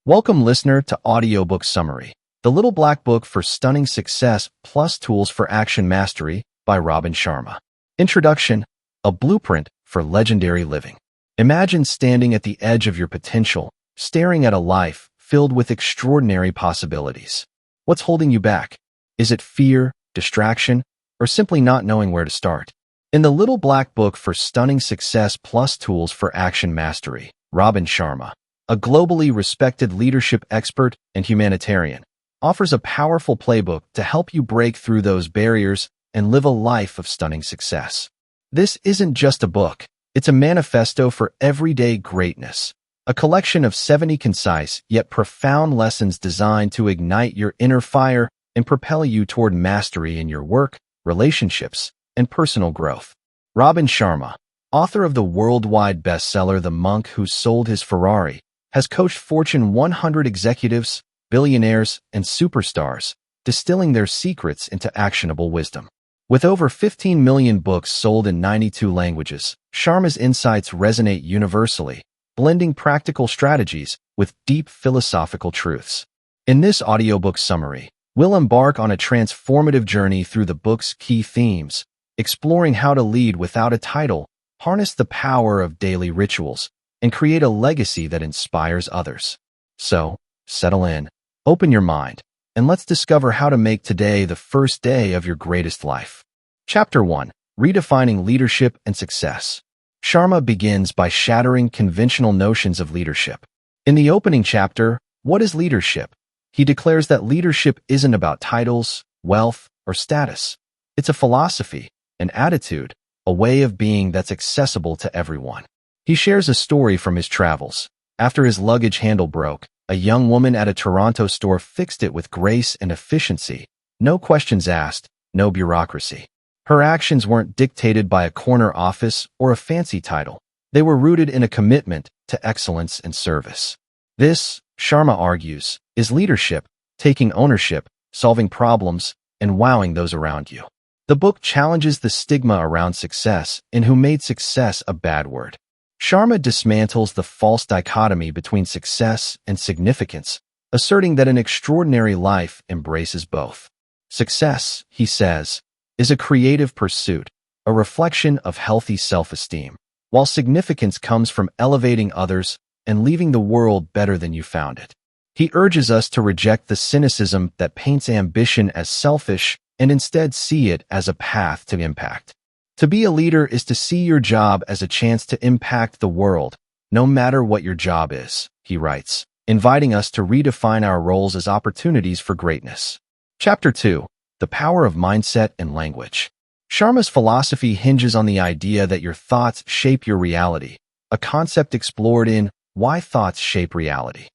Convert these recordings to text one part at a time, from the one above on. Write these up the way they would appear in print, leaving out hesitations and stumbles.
Welcome, listener, to Audiobook Summary, the little black book for stunning success plus tools for action mastery by Sharma. Introduction: a blueprint for legendary living. Imagine standing at the edge of your potential, staring at a life filled with extraordinary possibilities. What's holding you back? Is it fear, distraction, or simply not knowing where to start? In the little black book for stunning success plus tools for action mastery, Sharma, a globally respected leadership expert and humanitarian, offers a powerful playbook to help you break through those barriers and live a life of stunning success. This isn't just a book, it's a manifesto for everyday greatness, a collection of 70 concise yet profound lessons designed to ignite your inner fire and propel you toward mastery in your work, relationships, and personal growth. Sharma, author of the worldwide bestseller The Monk Who Sold His Ferrari, has coached Fortune 100 executives, billionaires, and superstars, distilling their secrets into actionable wisdom. With over 15 million books sold in 92 languages, Sharma's insights resonate universally, blending practical strategies with deep philosophical truths. In this audiobook summary, we'll embark on a transformative journey through the book's key themes, exploring how to lead without a title, harness the power of daily rituals, and create a legacy that inspires others. So, settle in, open your mind, and let's discover how to make today the first day of your greatest life. Chapter 1: Redefining Leadership and Success. Sharma begins by shattering conventional notions of leadership. In the opening chapter, What is Leadership?, he declares that leadership isn't about titles, wealth, or status. It's a philosophy, an attitude, a way of being that's accessible to everyone. He shares a story from his travels. After his luggage handle broke, a young woman at a Toronto store fixed it with grace and efficiency. No questions asked, no bureaucracy. Her actions weren't dictated by a corner office or a fancy title. They were rooted in a commitment to excellence and service. This, Sharma argues, is leadership, taking ownership, solving problems, and wowing those around you. The book challenges the stigma around success and who made success a bad word. Sharma dismantles the false dichotomy between success and significance, asserting that an extraordinary life embraces both. Success, he says, is a creative pursuit, a reflection of healthy self-esteem, while significance comes from elevating others and leaving the world better than you found it. He urges us to reject the cynicism that paints ambition as selfish and instead see it as a path to impact. To be a leader is to see your job as a chance to impact the world, no matter what your job is, he writes, inviting us to redefine our roles as opportunities for greatness. Chapter 2: The Power of Mindset and Language. Sharma's philosophy hinges on the idea that your thoughts shape your reality, a concept explored in Why Thoughts Shape Reality.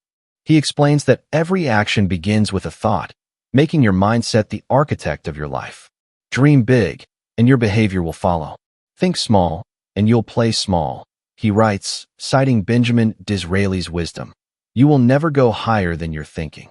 He explains that every action begins with a thought, making your mindset the architect of your life. Dream big, and your behavior will follow. Think small, and you'll play small, he writes, citing Benjamin Disraeli's wisdom. You will never go higher than your thinking.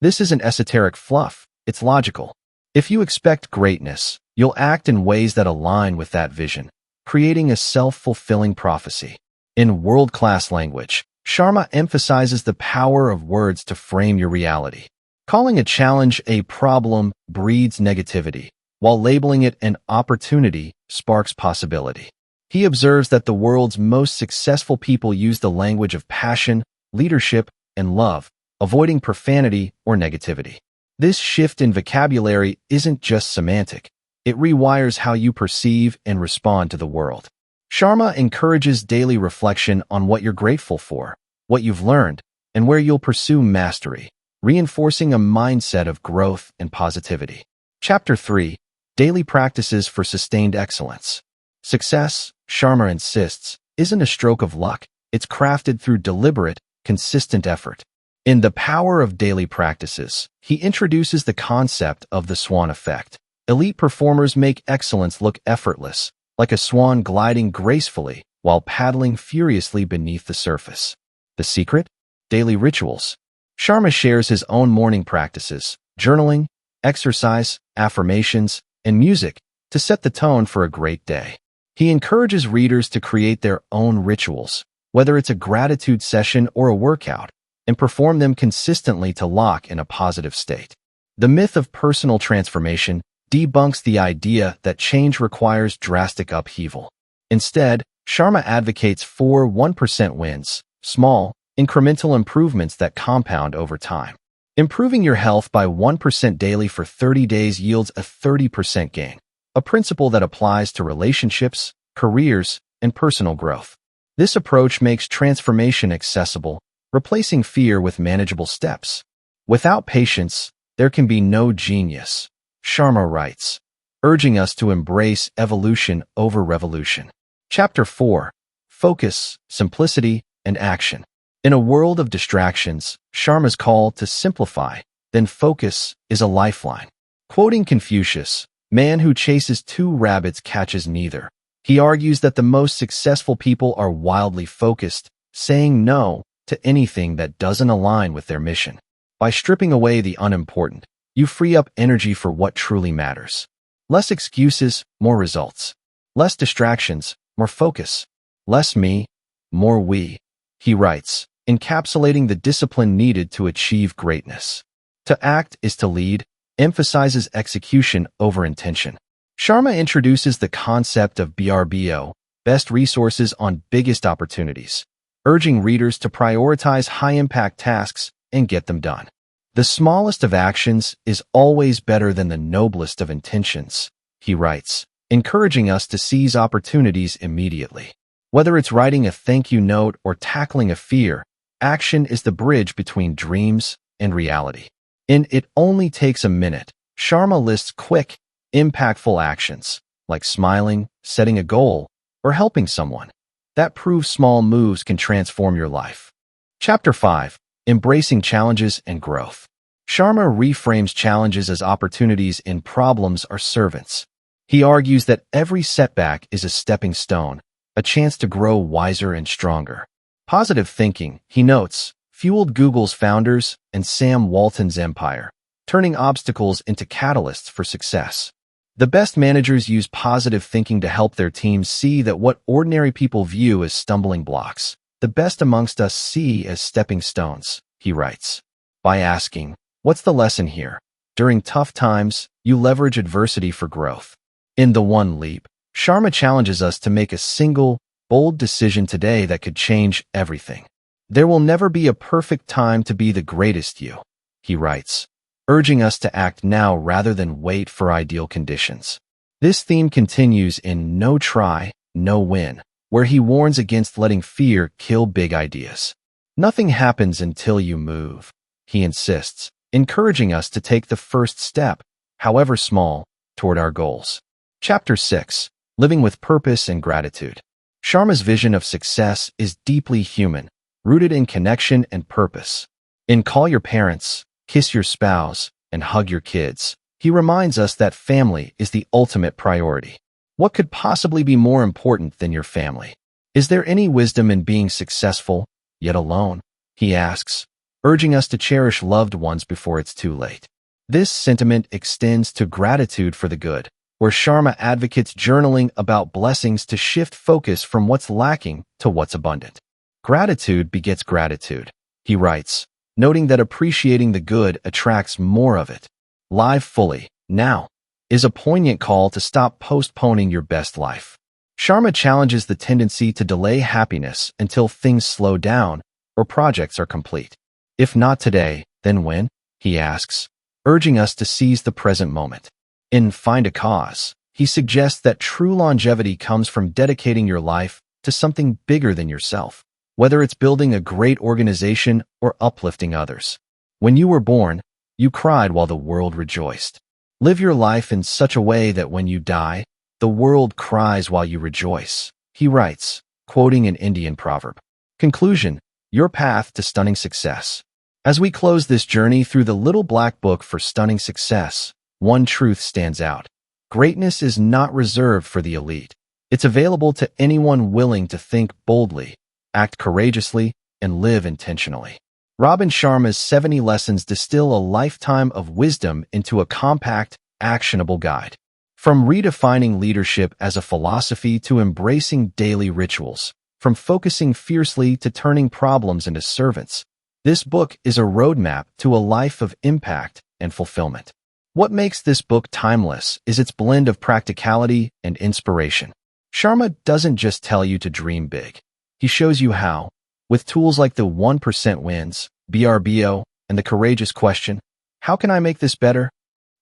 This isn't esoteric fluff, it's logical. If you expect greatness, you'll act in ways that align with that vision, creating a self-fulfilling prophecy. In world-class language, Sharma emphasizes the power of words to frame your reality. Calling a challenge a problem breeds negativity, while labeling it an opportunity sparks possibility. He observes that the world's most successful people use the language of passion, leadership, and love, avoiding profanity or negativity. This shift in vocabulary isn't just semantic. It rewires how you perceive and respond to the world. Sharma encourages daily reflection on what you're grateful for, what you've learned, and where you'll pursue mastery, reinforcing a mindset of growth and positivity. Chapter 3: Daily Practices for Sustained Excellence. Success, Sharma insists, isn't a stroke of luck. It's crafted through deliberate, consistent effort. In The Power of Daily Practices, he introduces the concept of the swan effect. Elite performers make excellence look effortless, like a swan gliding gracefully while paddling furiously beneath the surface. The secret? Daily rituals. Sharma shares his own morning practices, journaling, exercise, affirmations, and music to set the tone for a great day. He encourages readers to create their own rituals, whether it's a gratitude session or a workout, and perform them consistently to lock in a positive state. The myth of personal transformation debunks the idea that change requires drastic upheaval. Instead, Sharma advocates for 1% wins, small, incremental improvements that compound over time. Improving your health by 1% daily for 30 days yields a 30% gain, a principle that applies to relationships, careers, and personal growth. This approach makes transformation accessible, replacing fear with manageable steps. Without patience, there can be no genius, Sharma writes, urging us to embrace evolution over revolution. Chapter 4. Focus, Simplicity, and Action. In a world of distractions, Sharma's call to simplify, then focus, is a lifeline. Quoting Confucius, "Man who chases two rabbits catches neither." He argues that the most successful people are wildly focused, saying no to anything that doesn't align with their mission. By stripping away the unimportant, you free up energy for what truly matters. Less excuses, more results. Less distractions, more focus. Less me, more we, he writes, encapsulating the discipline needed to achieve greatness. To act is to lead, emphasizes execution over intention. Sharma introduces the concept of BRBO, best resources on biggest opportunities, urging readers to prioritize high-impact tasks and get them done. The smallest of actions is always better than the noblest of intentions, he writes, encouraging us to seize opportunities immediately. Whether it's writing a thank you note or tackling a fear, action is the bridge between dreams and reality. In It Only Takes a Minute, Sharma lists quick, impactful actions, like smiling, setting a goal, or helping someone, that prove small moves can transform your life. Chapter 5. Embracing Challenges and Growth. Sharma reframes challenges as opportunities and problems are servants. He argues that every setback is a stepping stone, a chance to grow wiser and stronger. Positive thinking, he notes, fueled Google's founders and Sam Walton's empire, turning obstacles into catalysts for success. The best managers use positive thinking to help their teams see that what ordinary people view as stumbling blocks, the best amongst us see as stepping stones, he writes. By asking, "What's the lesson here?" during tough times, you leverage adversity for growth. In The One Leap, Sharma challenges us to make a single, bold decision today that could change everything. There will never be a perfect time to be the greatest you, he writes, urging us to act now rather than wait for ideal conditions. This theme continues in No Try, No Win, where he warns against letting fear kill big ideas. Nothing happens until you move, he insists, encouraging us to take the first step, however small, toward our goals. Chapter 6. Living with Purpose and Gratitude. Sharma's vision of success is deeply human, rooted in connection and purpose. In Call Your Parents, Kiss Your Spouse, and Hug Your Kids, he reminds us that family is the ultimate priority. What could possibly be more important than your family? Is there any wisdom in being successful, yet alone? He asks, urging us to cherish loved ones before it's too late. This sentiment extends to gratitude for the good, where Sharma advocates journaling about blessings to shift focus from what's lacking to what's abundant. Gratitude begets gratitude, he writes, noting that appreciating the good attracts more of it. Live fully, now, is a poignant call to stop postponing your best life. Sharma challenges the tendency to delay happiness until things slow down or projects are complete. If not today, then when? He asks, urging us to seize the present moment. In Find a Cause, he suggests that true longevity comes from dedicating your life to something bigger than yourself, whether it's building a great organization or uplifting others. When you were born, you cried while the world rejoiced. Live your life in such a way that when you die, the world cries while you rejoice, he writes, quoting an Indian proverb. Conclusion, your path to stunning success. As we close this journey through the little black book for stunning success, one truth stands out. Greatness is not reserved for the elite. It's available to anyone willing to think boldly, act courageously, and live intentionally. Robin Sharma's 70 lessons distill a lifetime of wisdom into a compact, actionable guide. From redefining leadership as a philosophy to embracing daily rituals, from focusing fiercely to turning problems into servants, This book is a roadmap to a life of impact and fulfillment. What makes this book timeless is its blend of practicality and inspiration. Sharma doesn't just tell you to dream big. He shows you how, with tools like the 1% wins, BRBO, and the courageous question, how can I make this better?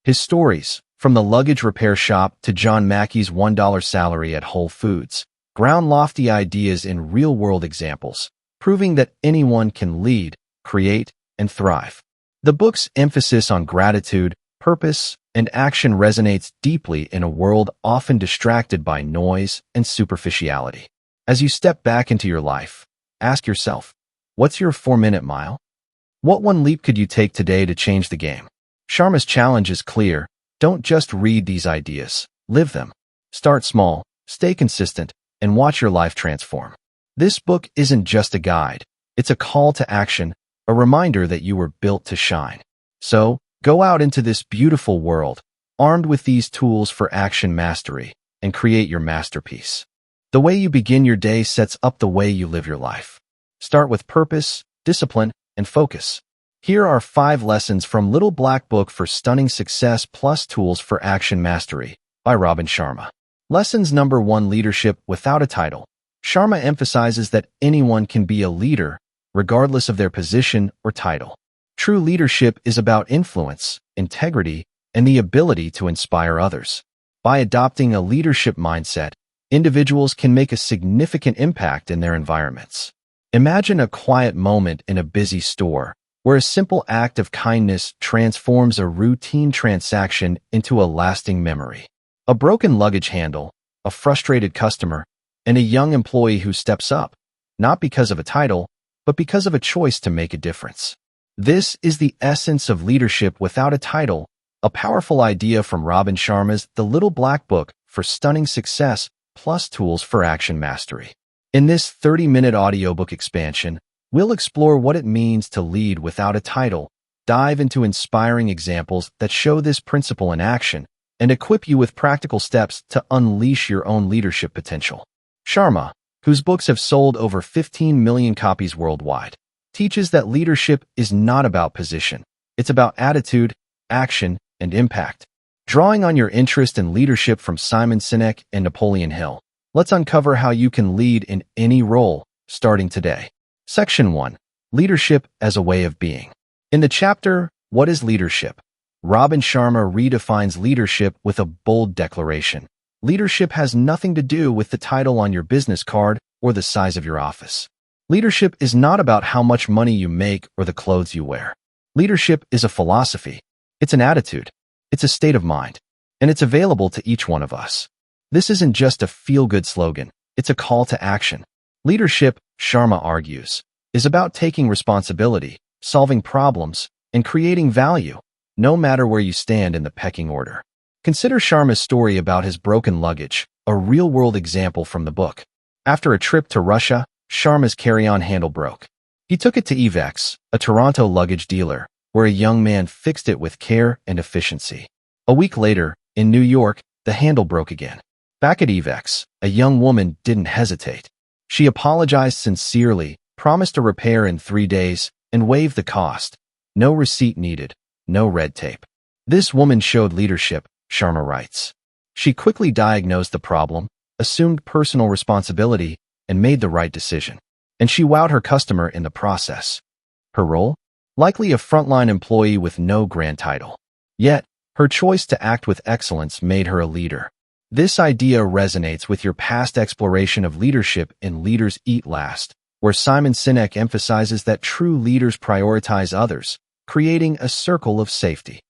His stories, from the luggage repair shop to John Mackey's $1 salary at Whole Foods, ground lofty ideas in real-world examples, proving that anyone can lead, create, and thrive. The book's emphasis on gratitude, purpose, and action resonates deeply in a world often distracted by noise and superficiality. As you step back into your life, ask yourself, what's your 4-minute mile? What one leap could you take today to change the game? Sharma's challenge is clear. Don't just read these ideas, live them. Start small, stay consistent, and watch your life transform. This book isn't just a guide. It's a call to action, a reminder that you were built to shine. So, go out into this beautiful world, armed with these tools for action mastery, and create your masterpiece. The way you begin your day sets up the way you live your life. Start with purpose, discipline, and focus. Here are 5 lessons from Little Black Book for Stunning Success plus Tools for Action Mastery by Robin Sharma. Lessons number 1: Leadership without a title. Sharma emphasizes that anyone can be a leader, regardless of their position or title. True leadership is about influence, integrity, and the ability to inspire others. By adopting a leadership mindset, individuals can make a significant impact in their environments. Imagine a quiet moment in a busy store, where a simple act of kindness transforms a routine transaction into a lasting memory. A broken luggage handle, a frustrated customer, and a young employee who steps up, not because of a title, but because of a choice to make a difference. This is the essence of leadership without a title, a powerful idea from Robin Sharma's The Little Black Book for Stunning Success plus Tools for Action Mastery. In this 30-minute audiobook expansion, we'll explore what it means to lead without a title, dive into inspiring examples that show this principle in action, and equip you with practical steps to unleash your own leadership potential. Sharma, whose books have sold over 15 million copies worldwide, teaches that leadership is not about position. It's about attitude, action, and impact. Drawing on your interest in leadership from Simon Sinek and Napoleon Hill, let's uncover how you can lead in any role, starting today. Section 1. Leadership as a Way of Being. In the chapter, What is Leadership?, Robin Sharma redefines leadership with a bold declaration. Leadership has nothing to do with the title on your business card or the size of your office. Leadership is not about how much money you make or the clothes you wear. Leadership is a philosophy. It's an attitude. It's a state of mind. And it's available to each one of us. This isn't just a feel-good slogan. It's a call to action. Leadership, Sharma argues, is about taking responsibility, solving problems, and creating value, no matter where you stand in the pecking order. Consider Sharma's story about his broken luggage, a real-world example from the book. After a trip to Russia, Sharma's carry-on handle broke. He took it to Evex, a Toronto luggage dealer, where a young man fixed it with care and efficiency. A week later, in New York, the handle broke again. Back at Evex, a young woman didn't hesitate. She apologized sincerely, promised a repair in 3 days, and waived the cost. No receipt needed, no red tape. This woman showed leadership, Sharma writes. She quickly diagnosed the problem, assumed personal responsibility, and made the right decision. And she wowed her customer in the process. Her role? Likely a frontline employee with no grand title. Yet, her choice to act with excellence made her a leader. This idea resonates with your past exploration of leadership in Leaders Eat Last, where Simon Sinek emphasizes that true leaders prioritize others, creating a circle of safety.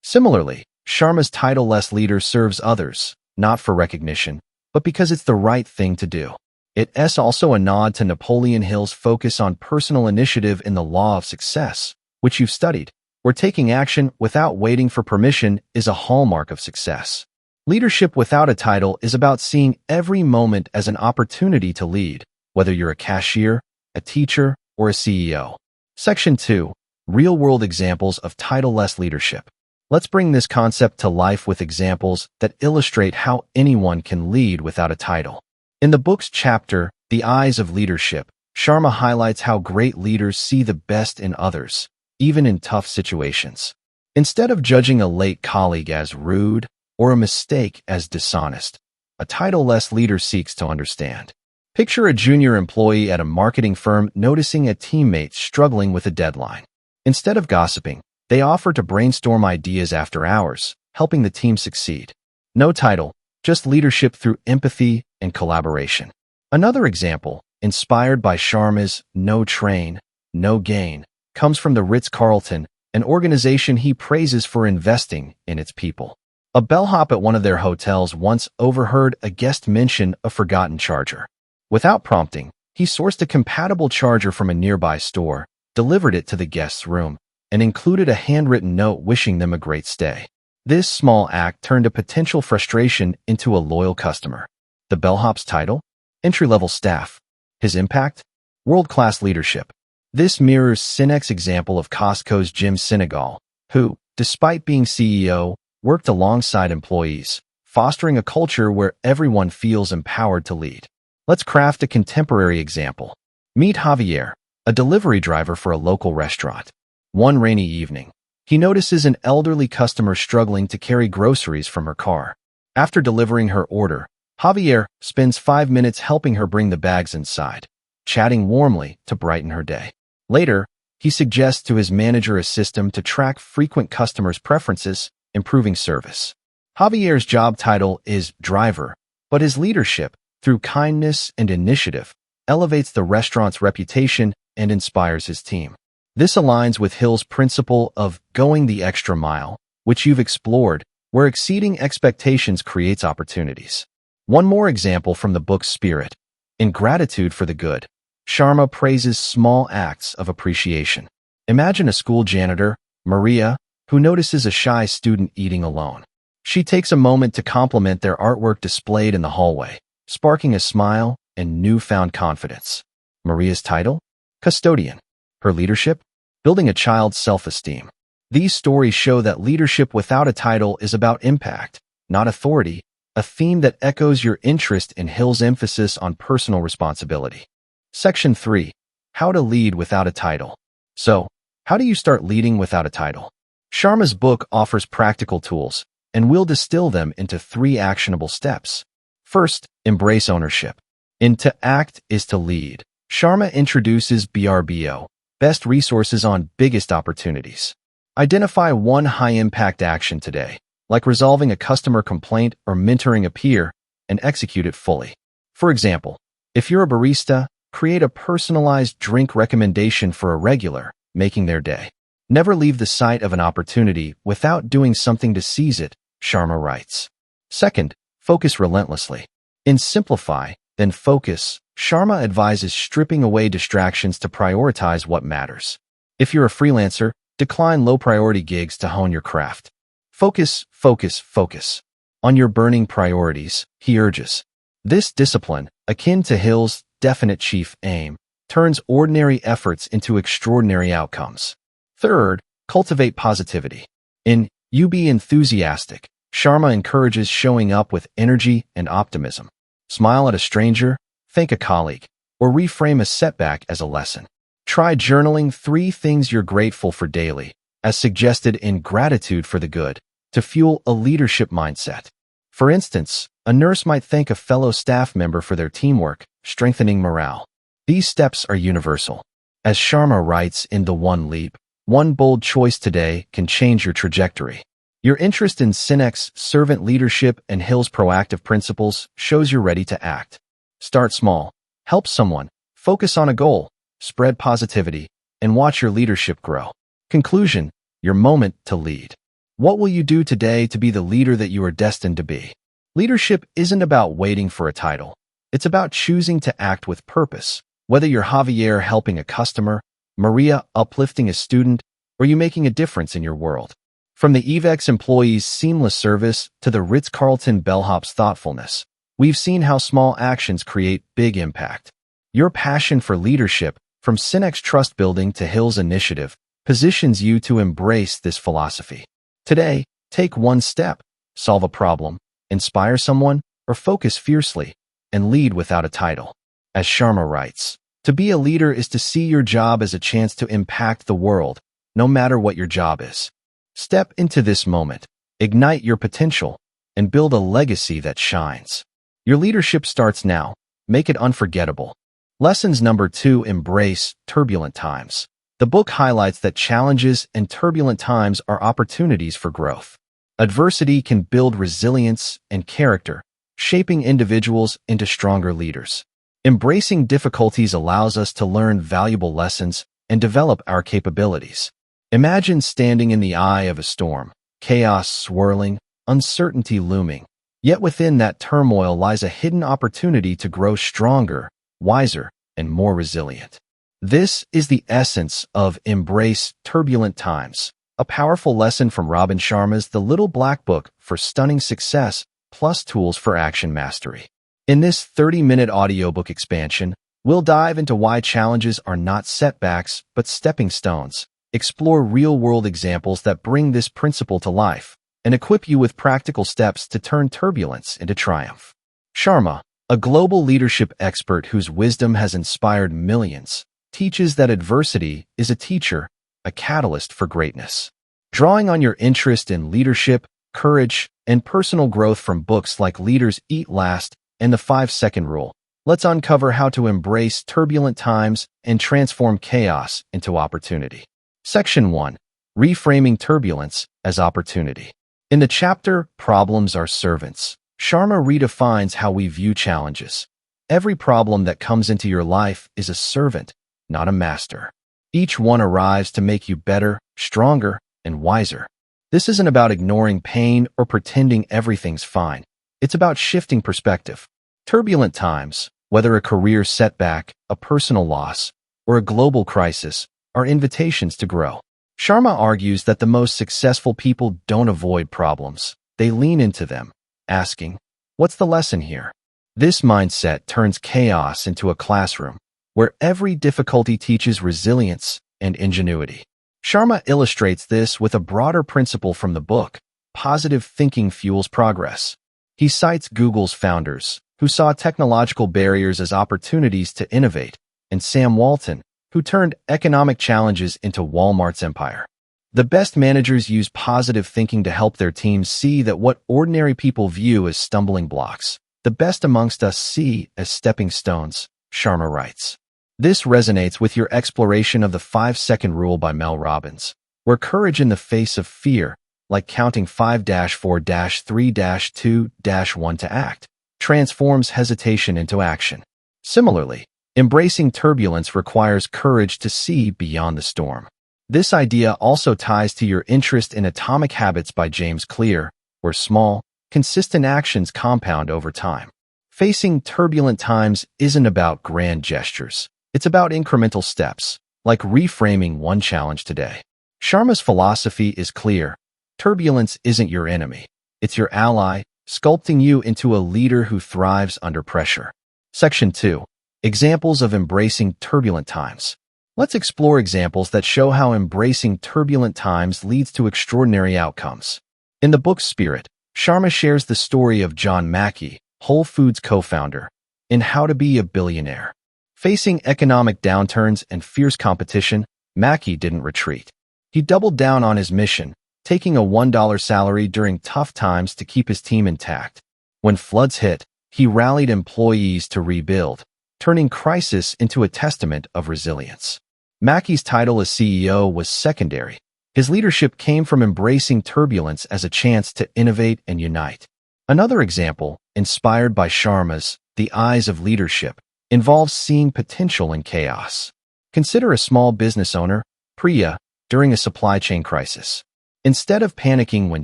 Similarly, Sharma's title-less leader serves others, not for recognition, but because it's the right thing to do. It's also a nod to Napoleon Hill's focus on personal initiative in the Law of Success, which you've studied, where taking action without waiting for permission is a hallmark of success. Leadership without a title is about seeing every moment as an opportunity to lead, whether you're a cashier, a teacher, or a CEO. Section 2. Real-world examples of title-less leadership. Let's bring this concept to life with examples that illustrate how anyone can lead without a title. In the book's chapter, The Eyes of Leadership, Sharma highlights how great leaders see the best in others, even in tough situations. Instead of judging a late colleague as rude or a mistake as dishonest, a title-less leader seeks to understand. Picture a junior employee at a marketing firm noticing a teammate struggling with a deadline. Instead of gossiping, they offer to brainstorm ideas after hours, helping the team succeed. No title, just leadership through empathy and collaboration. Another example, inspired by Sharma's "No train, no gain," comes from the Ritz-Carlton, an organization he praises for investing in its people. A bellhop at one of their hotels once overheard a guest mention a forgotten charger. Without prompting, he sourced a compatible charger from a nearby store, delivered it to the guest's room, and included a handwritten note wishing them a great stay. This small act turned a potential frustration into a loyal customer. The bellhop's title? Entry-level staff. His impact? World-class leadership. This mirrors Sinek's example of Costco's Jim Sinegal, who, despite being CEO, worked alongside employees, fostering a culture where everyone feels empowered to lead. Let's craft a contemporary example. Meet Javier, a delivery driver for a local restaurant. One rainy evening, he notices an elderly customer struggling to carry groceries from her car. After delivering her order, Javier spends 5 minutes helping her bring the bags inside, chatting warmly to brighten her day. Later, he suggests to his manager a system to track frequent customers' preferences, improving service. Javier's job title is driver, but his leadership, through kindness and initiative, elevates the restaurant's reputation and inspires his team. This aligns with Hill's principle of going the extra mile, which you've explored, where exceeding expectations creates opportunities. One more example from the book's spirit. In Gratitude for the Good, Sharma praises small acts of appreciation. Imagine a school janitor, Maria, who notices a shy student eating alone. She takes a moment to compliment their artwork displayed in the hallway, sparking a smile and newfound confidence. Maria's title? Custodian. Her leadership? Building a child's self-esteem. These stories show that leadership without a title is about impact, not authority, a theme that echoes your interest in Hill's emphasis on personal responsibility. Section 3. How to lead without a title. So, how do you start leading without a title? Sharma's book offers practical tools, and we'll distill them into 3 actionable steps. First, embrace ownership. In To Act is to Lead, Sharma introduces BRBO, best resources on biggest opportunities. Identify one high-impact action today, like resolving a customer complaint or mentoring a peer, and execute it fully. For example, if you're a barista, create a personalized drink recommendation for a regular, making their day. Never leave the site of an opportunity without doing something to seize it, Sharma writes. Second, focus relentlessly. In Simplify, Then Focus, Sharma advises stripping away distractions to prioritize what matters. If you're a freelancer, decline low-priority gigs to hone your craft. Focus, focus, focus on your burning priorities, he urges. This discipline, akin to Hill's definite chief aim, turns ordinary efforts into extraordinary outcomes. Third, cultivate positivity. In You Be Enthusiastic, Sharma encourages showing up with energy and optimism. Smile at a stranger, thank a colleague, or reframe a setback as a lesson. Try journaling 3 things you're grateful for daily, as suggested in Gratitude for the Good, to fuel a leadership mindset. For instance, a nurse might thank a fellow staff member for their teamwork, strengthening morale. These steps are universal. As Sharma writes in The One Leap, one bold choice today can change your trajectory. Your interest in Sinek's servant leadership and Hill's proactive principles shows you're ready to act. Start small, help someone, focus on a goal, spread positivity, and watch your leadership grow. Conclusion, your moment to lead. What will you do today to be the leader that you are destined to be? Leadership isn't about waiting for a title. It's about choosing to act with purpose. Whether you're Javier helping a customer, Maria uplifting a student, or you making a difference in your world. From the EVEX employees' seamless service to the Ritz-Carlton bellhop's thoughtfulness, we've seen how small actions create big impact. Your passion for leadership, from Sinek's trust building to Hill's initiative, positions you to embrace this philosophy. Today, take one step, solve a problem, inspire someone, or focus fiercely, and lead without a title. As Sharma writes, To be a leader is to see your job as a chance to impact the world, no matter what your job is. Step into this moment, ignite your potential, and build a legacy that shines. Your leadership starts now. Make it unforgettable. Lessons number 2: embrace turbulent times. The book highlights that challenges and turbulent times are opportunities for growth. Adversity can build resilience and character, shaping individuals into stronger leaders. Embracing difficulties allows us to learn valuable lessons and develop our capabilities. Imagine standing in the eye of a storm, chaos swirling, uncertainty looming. Yet within that turmoil lies a hidden opportunity to grow stronger, wiser, and more resilient. This is the essence of Embrace Turbulent Times, a powerful lesson from Robin Sharma's The Little Black Book for Stunning Success plus Tools for Action Mastery. In this 30-minute audiobook expansion, we'll dive into why challenges are not setbacks but stepping stones, explore real-world examples that bring this principle to life, and equip you with practical steps to turn turbulence into triumph. Sharma, a global leadership expert whose wisdom has inspired millions, teaches that adversity is a teacher, a catalyst for greatness. Drawing on your interest in leadership, courage, and personal growth from books like Leaders Eat Last and The 5-Second Rule, let's uncover how to embrace turbulent times and transform chaos into opportunity. Section 1. Reframing Turbulence as Opportunity. In the chapter, Problems Are Servants, Sharma redefines how we view challenges. Every problem that comes into your life is a servant, not a master. Each one arrives to make you better, stronger, and wiser. This isn't about ignoring pain or pretending everything's fine. It's about shifting perspective. Turbulent times, whether a career setback, a personal loss, or a global crisis, are invitations to grow. Sharma argues that the most successful people don't avoid problems. They lean into them, asking, "What's the lesson here?" This mindset turns chaos into a classroom, where every difficulty teaches resilience and ingenuity. Sharma illustrates this with a broader principle from the book, Positive Thinking Fuels Progress. He cites Google's founders, who saw technological barriers as opportunities to innovate, and Sam Walton, who turned economic challenges into Walmart's empire. The best managers use positive thinking to help their teams see that what ordinary people view as stumbling blocks, the best amongst us see as stepping stones, Sharma writes. This resonates with your exploration of the 5-Second Rule by Mel Robbins, where courage in the face of fear, like counting 5-4-3-2-1 to act, transforms hesitation into action. Similarly, embracing turbulence requires courage to see beyond the storm. This idea also ties to your interest in Atomic Habits by James Clear, where small, consistent actions compound over time. Facing turbulent times isn't about grand gestures. It's about incremental steps, like reframing one challenge today. Sharma's philosophy is clear. Turbulence isn't your enemy. It's your ally, sculpting you into a leader who thrives under pressure. Section 2. Examples of embracing turbulent times. Let's explore examples that show how embracing turbulent times leads to extraordinary outcomes. In the book Spirit, Sharma shares the story of John Mackey, Whole Foods co-founder, in How to Be a Billionaire. Facing economic downturns and fierce competition, Mackey didn't retreat. He doubled down on his mission, taking a $1 salary during tough times to keep his team intact. When floods hit, he rallied employees to rebuild, turning crisis into a testament of resilience. Mackey's title as CEO was secondary. His leadership came from embracing turbulence as a chance to innovate and unite. Another example, inspired by Sharma's The Eyes of Leadership, involves seeing potential in chaos. Consider a small business owner, Priya, during a supply chain crisis. Instead of panicking when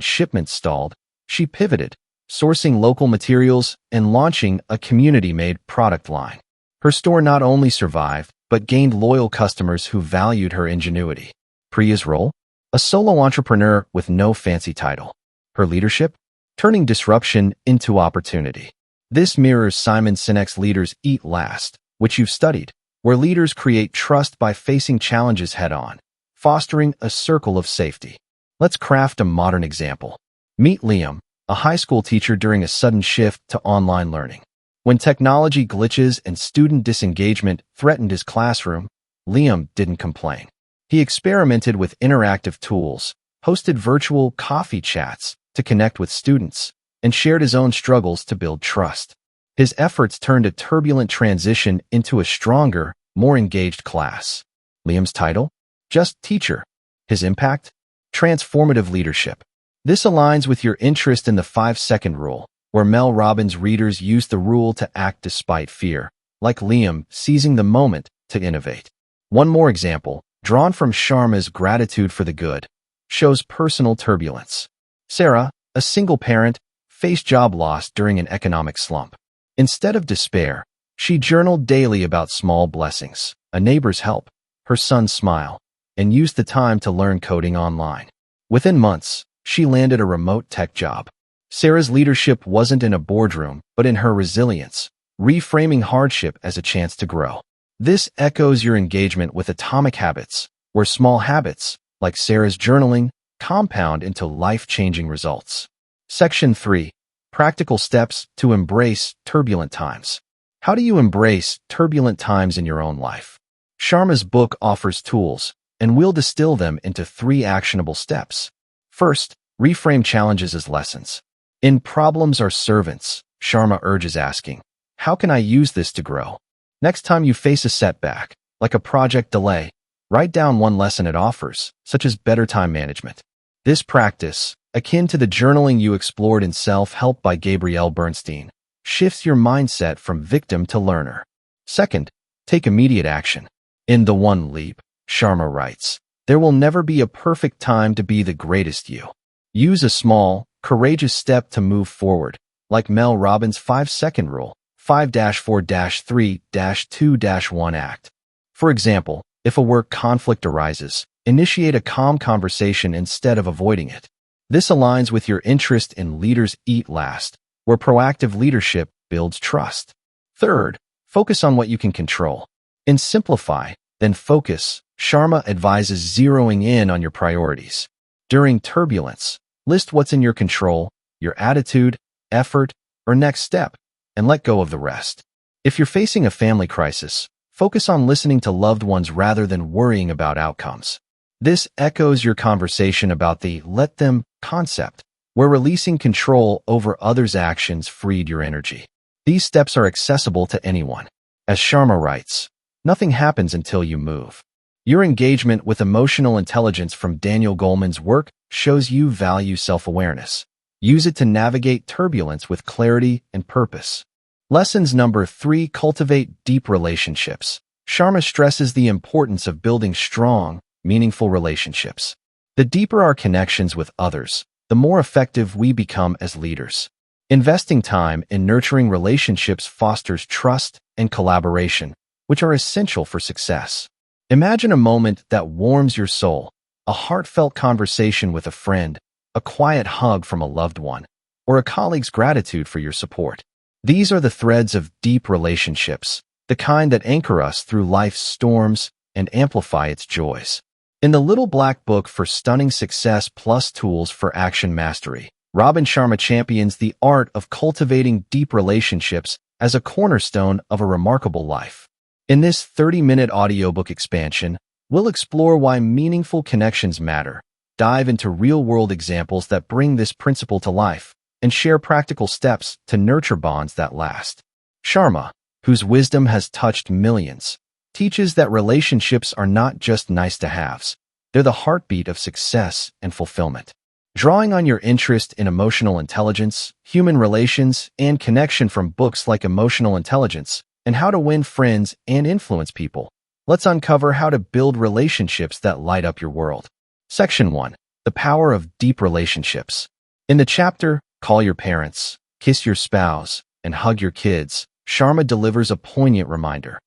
shipments stalled, she pivoted, sourcing local materials and launching a community-made product line. Her store not only survived, but gained loyal customers who valued her ingenuity. Priya's role? A solo entrepreneur with no fancy title. Her leadership? Turning disruption into opportunity. This mirrors Simon Sinek's Leaders Eat Last, which you've studied, where leaders create trust by facing challenges head-on, fostering a circle of safety. Let's craft a modern example. Meet Liam, a high school teacher during a sudden shift to online learning. When technology glitches and student disengagement threatened his classroom, Liam didn't complain. He experimented with interactive tools, hosted virtual coffee chats to connect with students, and shared his own struggles to build trust. His efforts turned a turbulent transition into a stronger, more engaged class. Liam's title? Just teacher. His impact? Transformative leadership. This aligns with your interest in the 5-second rule, where Mel Robbins' readers use the rule to act despite fear, like Liam seizing the moment to innovate. One more example, drawn from Sharma's Gratitude for the Good, shows personal turbulence. Sarah, a single parent, faced job loss during an economic slump. Instead of despair, she journaled daily about small blessings, a neighbor's help, her son's smile, and used the time to learn coding online. Within months, she landed a remote tech job. Sarah's leadership wasn't in a boardroom, but in her resilience, reframing hardship as a chance to grow. This echoes your engagement with Atomic Habits, where small habits, like Sarah's journaling, compound into life-changing results. Section 3. Practical steps to embrace turbulent times. How do you embrace turbulent times in your own life? Sharma's book offers tools, and we'll distill them into 3 actionable steps. First, reframe challenges as lessons. In Problems Are Servants, Sharma urges asking, how can I use this to grow? Next time you face a setback, like a project delay, write down one lesson it offers, such as better time management. This practice, akin to the journaling you explored in Self-Help by Gabrielle Bernstein, shifts your mindset from victim to learner. Second, take immediate action. In The One Leap, Sharma writes, there will never be a perfect time to be the greatest you. Use a small, courageous step to move forward, like Mel Robbins' 5-second rule, 5-4-3-2-1 act. For example, if a work conflict arises, initiate a calm conversation instead of avoiding it. This aligns with your interest in Leaders Eat Last, where proactive leadership builds trust. Third, focus on what you can control. In Simplify, Then Focus, Sharma advises zeroing in on your priorities. During turbulence, list what's in your control, your attitude, effort, or next step, and let go of the rest. If you're facing a family crisis, focus on listening to loved ones rather than worrying about outcomes. This echoes your conversation about the let them concept, where releasing control over others' actions freed your energy. These steps are accessible to anyone. As Sharma writes, nothing happens until you move. Your engagement with emotional intelligence from Daniel Goleman's work shows you value self-awareness. Use it to navigate turbulence with clarity and purpose. Lessons number 3. Cultivate deep relationships. Sharma stresses the importance of building strong, meaningful relationships. The deeper our connections with others, the more effective we become as leaders. Investing time in nurturing relationships fosters trust and collaboration, which are essential for success. Imagine a moment that warms your soul, a heartfelt conversation with a friend, a quiet hug from a loved one, or a colleague's gratitude for your support. These are the threads of deep relationships, the kind that anchor us through life's storms and amplify its joys. In the Little Black Book for Stunning Success Plus Tools for Action Mastery, Robin Sharma champions the art of cultivating deep relationships as a cornerstone of a remarkable life. In this 30-minute audiobook expansion, we'll explore why meaningful connections matter, dive into real-world examples that bring this principle to life, and share practical steps to nurture bonds that last. Sharma, whose wisdom has touched millions, teaches that relationships are not just nice-to-haves. They're the heartbeat of success and fulfillment. Drawing on your interest in emotional intelligence, human relations, and connection from books like Emotional Intelligence and How to Win Friends and Influence People, let's uncover how to build relationships that light up your world. Section 1. The Power of Deep Relationships. In the chapter, Call Your Parents, Kiss Your Spouse, and Hug Your Kids, Sharma delivers a poignant reminder.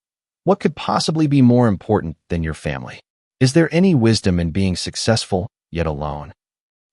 What could possibly be more important than your family? Is there any wisdom in being successful, yet alone?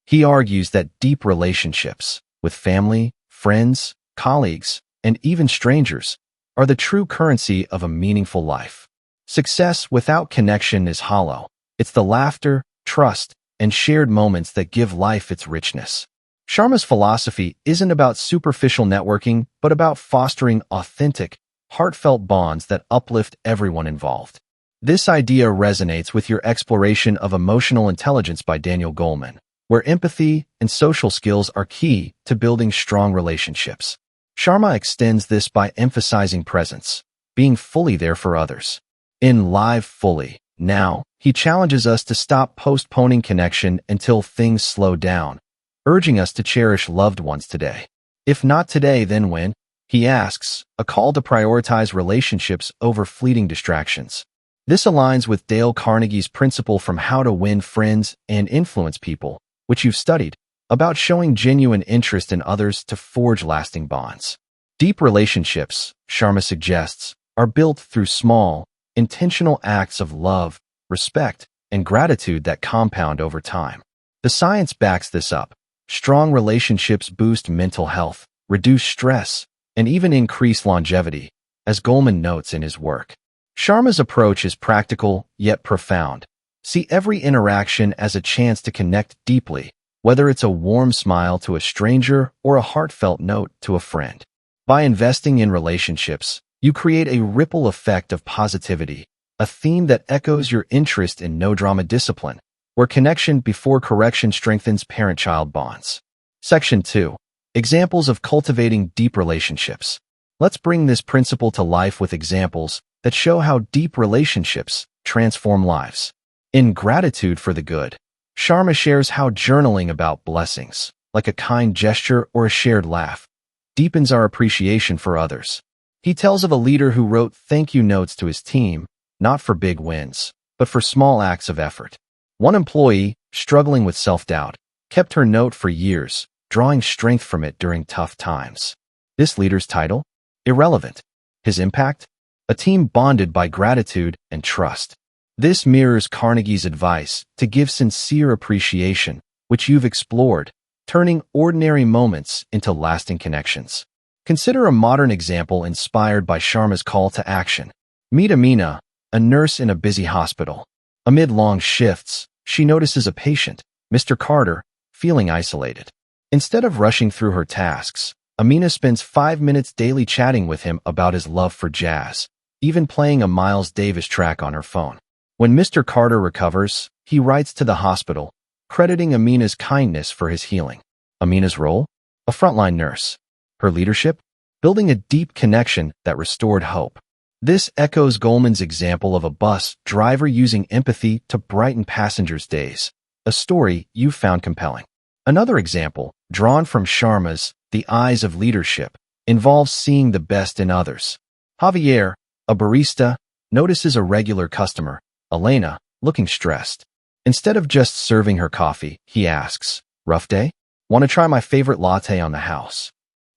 He argues that deep relationships with family, friends, colleagues, and even strangers are the true currency of a meaningful life. Success without connection is hollow. It's the laughter, trust, and shared moments that give life its richness. Sharma's philosophy isn't about superficial networking, but about fostering authentic, heartfelt bonds that uplift everyone involved. This idea resonates with your exploration of Emotional Intelligence by Daniel Goleman, where empathy and social skills are key to building strong relationships. Sharma extends this by emphasizing presence, being fully there for others. In Live Fully Now, he challenges us to stop postponing connection until things slow down, urging us to cherish loved ones today. If not today, then when? He asks, a call to prioritize relationships over fleeting distractions. This aligns with Dale Carnegie's principle from How to Win Friends and Influence People, which you've studied, about showing genuine interest in others to forge lasting bonds. Deep relationships, Sharma suggests, are built through small, intentional acts of love, respect, and gratitude that compound over time. The science backs this up. Strong relationships boost mental health, reduce stress, and even increase longevity, as Goleman notes in his work. Sharma's approach is practical yet profound. See every interaction as a chance to connect deeply, whether it's a warm smile to a stranger or a heartfelt note to a friend. By investing in relationships, you create a ripple effect of positivity, a theme that echoes your interest in no-drama discipline, where connection before correction strengthens parent-child bonds. Section 2. Examples of cultivating deep relationships. Let's bring this principle to life with examples that show how deep relationships transform lives. In Gratitude for the Good, Sharma shares how journaling about blessings, like a kind gesture or a shared laugh, deepens our appreciation for others. He tells of a leader who wrote thank you notes to his team, not for big wins, but for small acts of effort. One employee, struggling with self-doubt, kept her note for years, drawing strength from it during tough times. This leader's title? Irrelevant. His impact? A team bonded by gratitude and trust. This mirrors Carnegie's advice to give sincere appreciation, which you've explored, turning ordinary moments into lasting connections. Consider a modern example inspired by Sharma's call to action. Meet Amina, a nurse in a busy hospital. Amid long shifts, she notices a patient, Mr. Carter, feeling isolated. Instead of rushing through her tasks, Amina spends 5 minutes daily chatting with him about his love for jazz, even playing a Miles Davis track on her phone. When Mr. Carter recovers, he writes to the hospital, crediting Amina's kindness for his healing. Amina's role? A frontline nurse. Her leadership? Building a deep connection that restored hope. This echoes Goleman's example of a bus driver using empathy to brighten passengers' days, a story you found compelling. Another example, drawn from Sharma's The Eyes of Leadership, involves seeing the best in others. Javier, a barista, notices a regular customer, Elena, looking stressed. Instead of just serving her coffee, he asks, "Rough day? Want to try my favorite latte on the house?"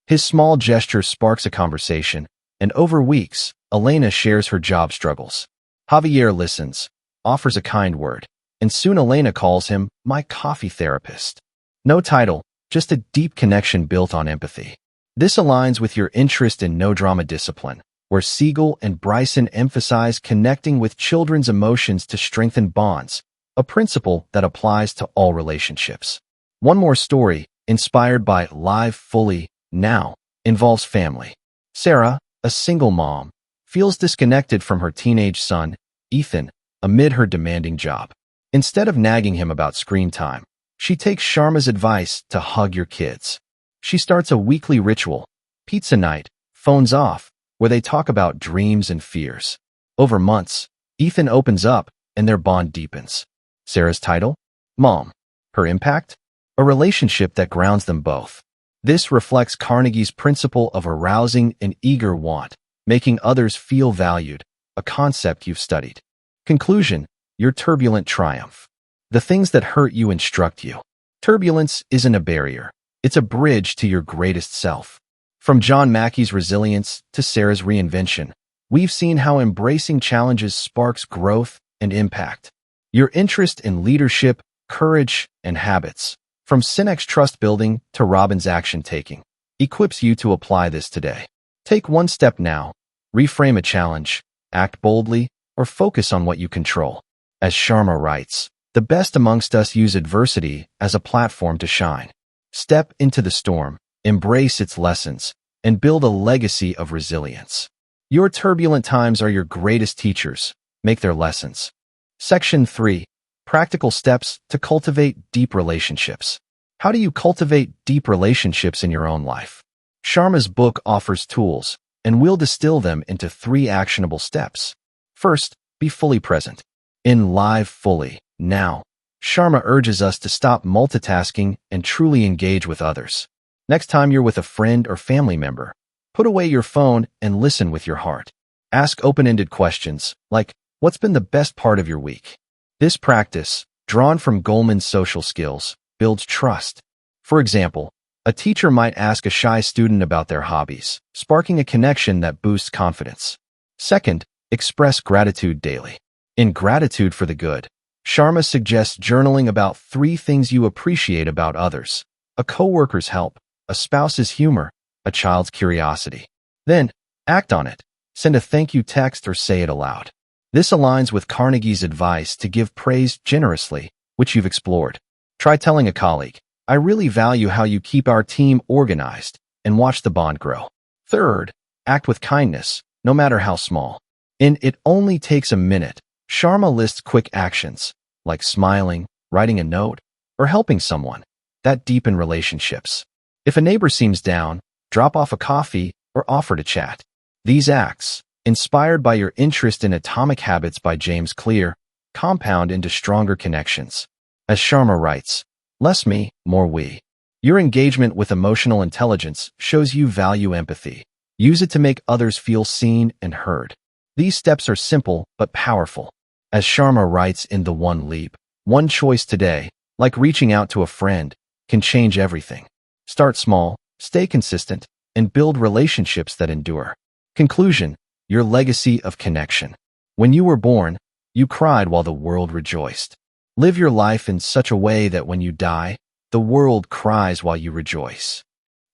His small gesture sparks a conversation, and over weeks, Elena shares her job struggles. Javier listens, offers a kind word, and soon Elena calls him my coffee therapist. No title, just a deep connection built on empathy. This aligns with your interest in no-drama discipline, where Siegel and Bryson emphasize connecting with children's emotions to strengthen bonds, a principle that applies to all relationships. One more story, inspired by Live Fully Now, involves family. Sarah, a single mom, feels disconnected from her teenage son, Ethan, amid her demanding job. Instead of nagging him about screen time, she takes Sharma's advice to hug your kids. She starts a weekly ritual, pizza night, phones off, where they talk about dreams and fears. Over months, Ethan opens up and their bond deepens. Sarah's title? Mom. Her impact? A relationship that grounds them both. This reflects Carnegie's principle of arousing an eager want, making others feel valued, a concept you've studied. Conclusion, your turbulent triumph. The things that hurt you instruct you. Turbulence isn't a barrier. It's a bridge to your greatest self. From John Mackey's resilience to Sarah's reinvention, we've seen how embracing challenges sparks growth and impact. Your interest in leadership, courage, and habits, from Sinek's trust building to Robin's action taking, equips you to apply this today. Take one step now, reframe a challenge, act boldly, or focus on what you control. As Sharma writes, the best amongst us use adversity as a platform to shine. Step into the storm, embrace its lessons, and build a legacy of resilience. Your turbulent times are your greatest teachers. Make their lessons. Section 3. Practical steps to cultivate deep relationships. How do you cultivate deep relationships in your own life? Sharma's book offers tools, and we'll distill them into 3 actionable steps. First, be fully present. In Live Fully, Now, Sharma urges us to stop multitasking and truly engage with others. Next time you're with a friend or family member, put away your phone and listen with your heart. Ask open-ended questions like, what's been the best part of your week? This practice, drawn from Goleman's social skills, builds trust. For example, a teacher might ask a shy student about their hobbies, sparking a connection that boosts confidence. Second, express gratitude daily. In Gratitude for the Good, Sharma suggests journaling about 3 things you appreciate about others: a coworker's help, a spouse's humor, a child's curiosity. Then, act on it. Send a thank you text or say it aloud. This aligns with Carnegie's advice to give praise generously, which you've explored. Try telling a colleague, I really value how you keep our team organized, and watch the bond grow. Third, act with kindness, no matter how small. In It Only Takes a Minute, Sharma lists quick actions, like smiling, writing a note, or helping someone, that deepen relationships. If a neighbor seems down, drop off a coffee or offer to chat. These acts, inspired by your interest in Atomic Habits by James Clear, compound into stronger connections. As Sharma writes, less me, more we. Your engagement with emotional intelligence shows you value empathy. Use it to make others feel seen and heard. These steps are simple but powerful. As Sharma writes in The One Leap, one choice today, like reaching out to a friend, can change everything. Start small, stay consistent, and build relationships that endure. Conclusion: your legacy of connection. When you were born, you cried while the world rejoiced. Live your life in such a way that when you die, the world cries while you rejoice.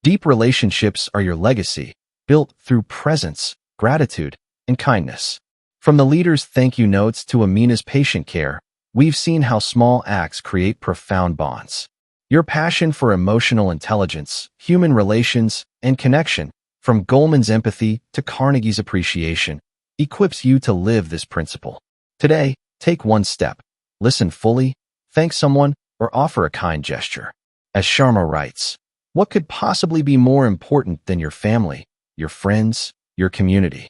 Deep relationships are your legacy, built through presence, gratitude, and kindness. From the leader's thank you notes to Amina's patient care, we've seen how small acts create profound bonds. Your passion for emotional intelligence, human relations, and connection, from Goleman's empathy to Carnegie's appreciation, equips you to live this principle. Today, take one step. Listen fully, thank someone, or offer a kind gesture. As Sharma writes, what could possibly be more important than your family, your friends, your community?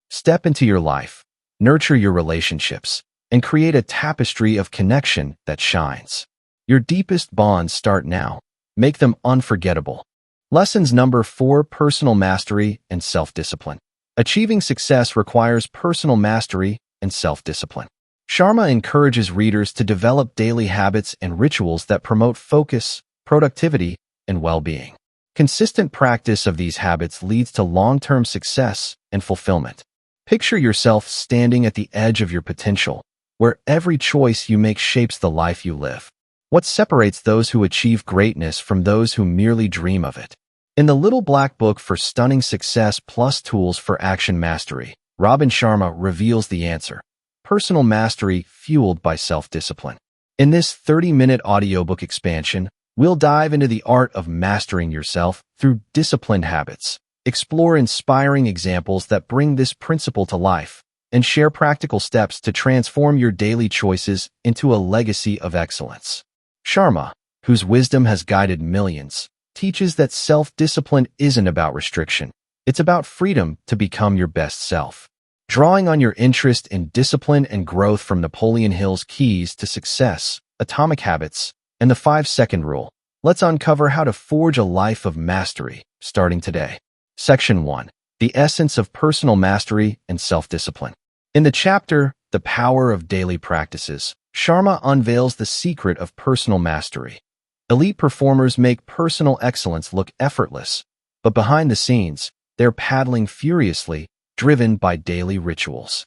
Step into your life, nurture your relationships, and create a tapestry of connection that shines. Your deepest bonds start now. Make them unforgettable. Lessons number 4: personal mastery and self-discipline. Achieving success requires personal mastery and self-discipline. Sharma encourages readers to develop daily habits and rituals that promote focus, productivity, and well-being. Consistent practice of these habits leads to long-term success and fulfillment. Picture yourself standing at the edge of your potential, where every choice you make shapes the life you live. What separates those who achieve greatness from those who merely dream of it? In the Little Black Book for Stunning Success Plus Tools for Action Mastery, Robin Sharma reveals the answer: personal mastery fueled by self-discipline. In this 30-minute audiobook expansion, we'll dive into the art of mastering yourself through disciplined habits, explore inspiring examples that bring this principle to life, and share practical steps to transform your daily choices into a legacy of excellence. Sharma, whose wisdom has guided millions, teaches that self-discipline isn't about restriction. It's about freedom to become your best self. Drawing on your interest in discipline and growth from Napoleon Hill's Keys to Success, Atomic Habits, and the 5-Second Rule, let's uncover how to forge a life of mastery, starting today. Section 1. The Essence of Personal Mastery and Self-Discipline. In the chapter, The Power of Daily Practices, Sharma unveils the secret of personal mastery. Elite performers make personal excellence look effortless, but behind the scenes, they're paddling furiously, driven by daily rituals.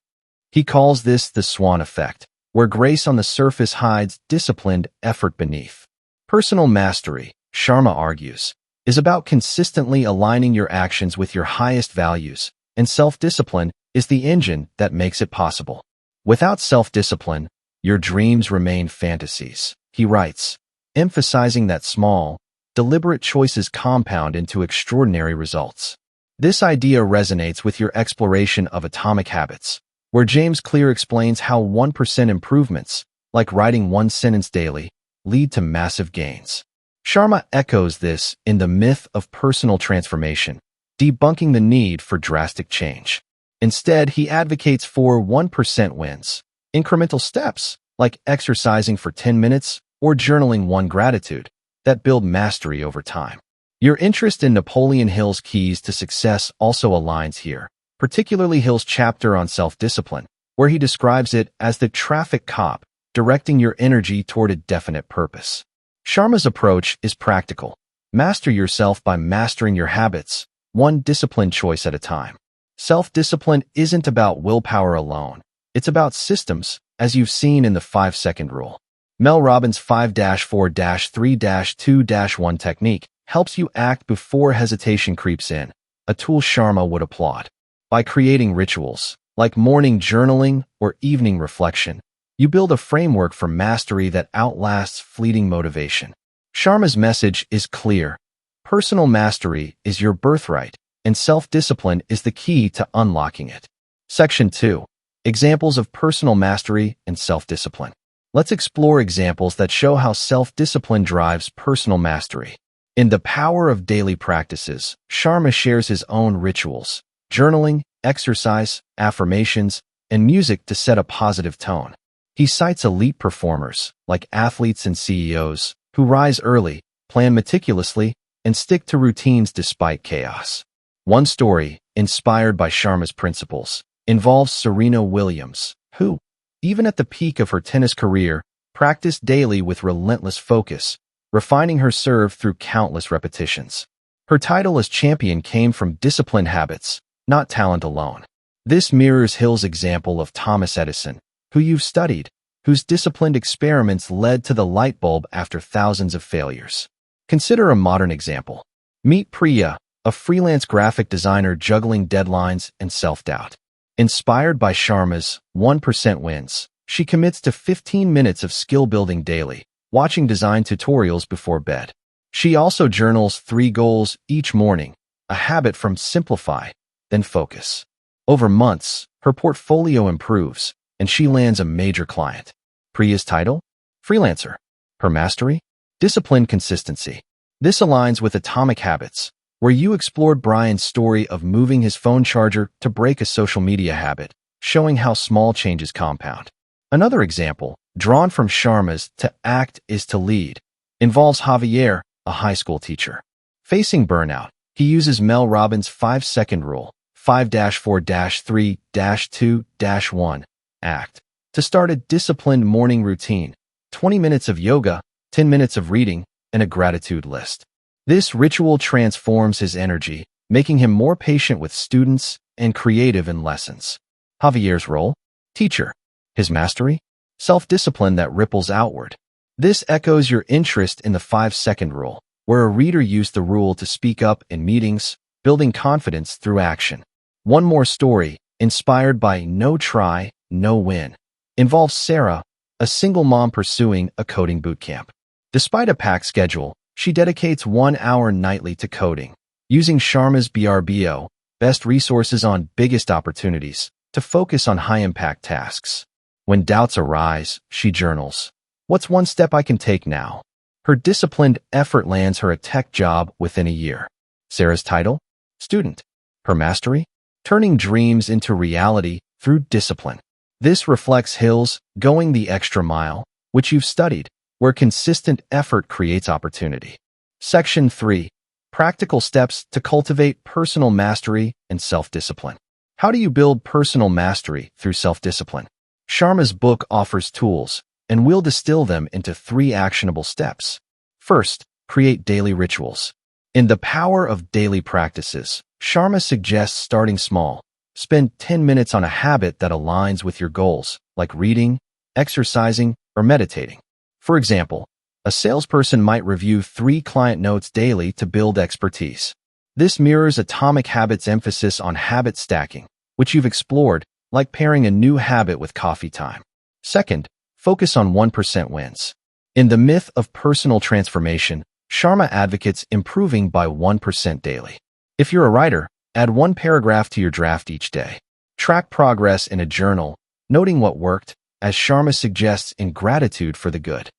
He calls this the swan effect, where grace on the surface hides disciplined effort beneath. Personal mastery, Sharma argues, is about consistently aligning your actions with your highest values, and self-discipline is the engine that makes it possible. Without self-discipline, your dreams remain fantasies, he writes, emphasizing that small, deliberate choices compound into extraordinary results. This idea resonates with your exploration of atomic habits, where James Clear explains how 1% improvements, like writing one sentence daily, lead to massive gains. Sharma echoes this in The Myth of Personal Transformation, debunking the need for drastic change. Instead, he advocates for 1% wins, incremental steps, like exercising for 10 minutes or journaling one gratitude, that build mastery over time. Your interest in Napoleon Hill's keys to success also aligns here, particularly Hill's chapter on self-discipline, where he describes it as the traffic cop, directing your energy toward a definite purpose. Sharma's approach is practical. Master yourself by mastering your habits, one disciplined choice at a time. Self-discipline isn't about willpower alone. It's about systems, as you've seen in the 5-second rule. Mel Robbins' 5-4-3-2-1 technique helps you act before hesitation creeps in, a tool Sharma would applaud. By creating rituals, like morning journaling or evening reflection, you build a framework for mastery that outlasts fleeting motivation. Sharma's message is clear. Personal mastery is your birthright, and self-discipline is the key to unlocking it. Section 2. Examples of personal mastery and self-discipline. Let's explore examples that show how self-discipline drives personal mastery. In The Power of Daily Practices, Sharma shares his own rituals, journaling, exercise, affirmations, and music to set a positive tone. He cites elite performers, like athletes and CEOs, who rise early, plan meticulously, and stick to routines despite chaos. One story, inspired by Sharma's principles, involves Serena Williams, who, even at the peak of her tennis career, practiced daily with relentless focus, refining her serve through countless repetitions. Her title as champion came from disciplined habits, not talent alone. This mirrors Hill's example of Thomas Edison, who you've studied, whose disciplined experiments led to the light bulb after thousands of failures. Consider a modern example. Meet Priya, a freelance graphic designer juggling deadlines and self-doubt. Inspired by Sharma's 1% wins, she commits to 15 minutes of skill building daily, watching design tutorials before bed. She also journals 3 goals each morning, a habit from simplify, then focus. Over months, her portfolio improves, and she lands a major client. Priya's title? Freelancer. Her mastery? Disciplined consistency. This aligns with Atomic Habits, where you explored Brian's story of moving his phone charger to break a social media habit, showing how small changes compound. Another example, drawn from Sharma's To Act is to Lead, involves Javier, a high school teacher. Facing burnout, he uses Mel Robbins' 5-second rule, 5-4-3-2-1, ACT, to start a disciplined morning routine, 20 minutes of yoga, 10 minutes of reading, and a gratitude list. This ritual transforms his energy, making him more patient with students and creative in lessons. Javier's role? Teacher. His mastery? Self-discipline that ripples outward. This echoes your interest in the 5-second rule, where a reader used the rule to speak up in meetings, building confidence through action. One more story, inspired by No Try, No Win, involves Sarah, a single mom pursuing a coding bootcamp. Despite a packed schedule, she dedicates 1 hour nightly to coding, using Sharma's BRBO, Best Resources on Biggest Opportunities, to focus on high-impact tasks. When doubts arise, she journals. What's one step I can take now? Her disciplined effort lands her a tech job within a year. Sarah's title? Student. Her mastery? Turning dreams into reality through discipline. This reflects Hill's Going the Extra Mile, which you've studied, where consistent effort creates opportunity. Section 3. Practical steps to cultivate personal mastery and self-discipline. How do you build personal mastery through self-discipline? Sharma's book offers tools, and we'll distill them into 3 actionable steps. First, create daily rituals. In The Power of Daily Practices, Sharma suggests starting small. Spend 10 minutes on a habit that aligns with your goals, like reading, exercising, or meditating. For example, a salesperson might review 3 client notes daily to build expertise. This mirrors Atomic Habits' emphasis on habit stacking, which you've explored, like pairing a new habit with coffee time. Second, focus on 1% wins. In The Myth of Personal Transformation, Sharma advocates improving by 1% daily. If you're a writer, add one paragraph to your draft each day. Track progress in a journal, noting what worked, as Sharma suggests in Gratitude for the Good.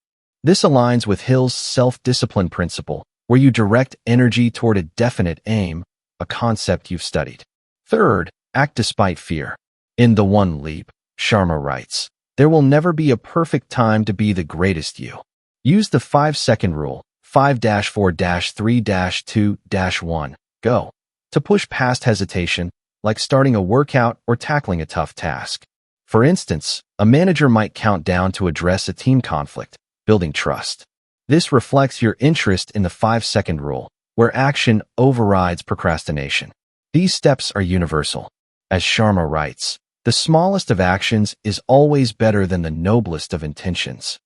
This aligns with Hill's self-discipline principle, where you direct energy toward a definite aim, a concept you've studied. Third, act despite fear. In The One Leap, Sharma writes, "There will never be a perfect time to be the greatest you." Use the 5-second rule, 5-4-3-2-1, go, to push past hesitation, like starting a workout or tackling a tough task. For instance, a manager might count down to address a team conflict, building trust. This reflects your interest in the 5-second rule, where action overrides procrastination. These steps are universal. As Sharma writes, the smallest of actions is always better than the noblest of intentions.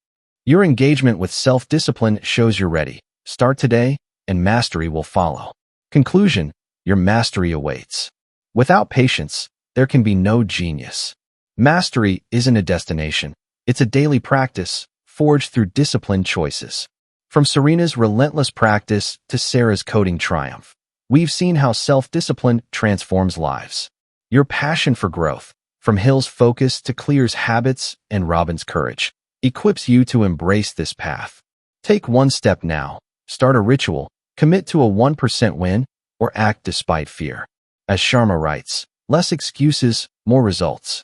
Your engagement with self-discipline shows you're ready. Start today, and mastery will follow. Conclusion, your mastery awaits. Without patience, there can be no genius. Mastery isn't a destination. It's a daily practice, forged through disciplined choices. From Serena's relentless practice to Sarah's coding triumph, we've seen how self-discipline transforms lives. Your passion for growth, from Hill's focus to Clear's habits and Robin's courage, equips you to embrace this path. Take one step now, start a ritual, commit to a 1% win, or act despite fear. As Sharma writes, less excuses, more results.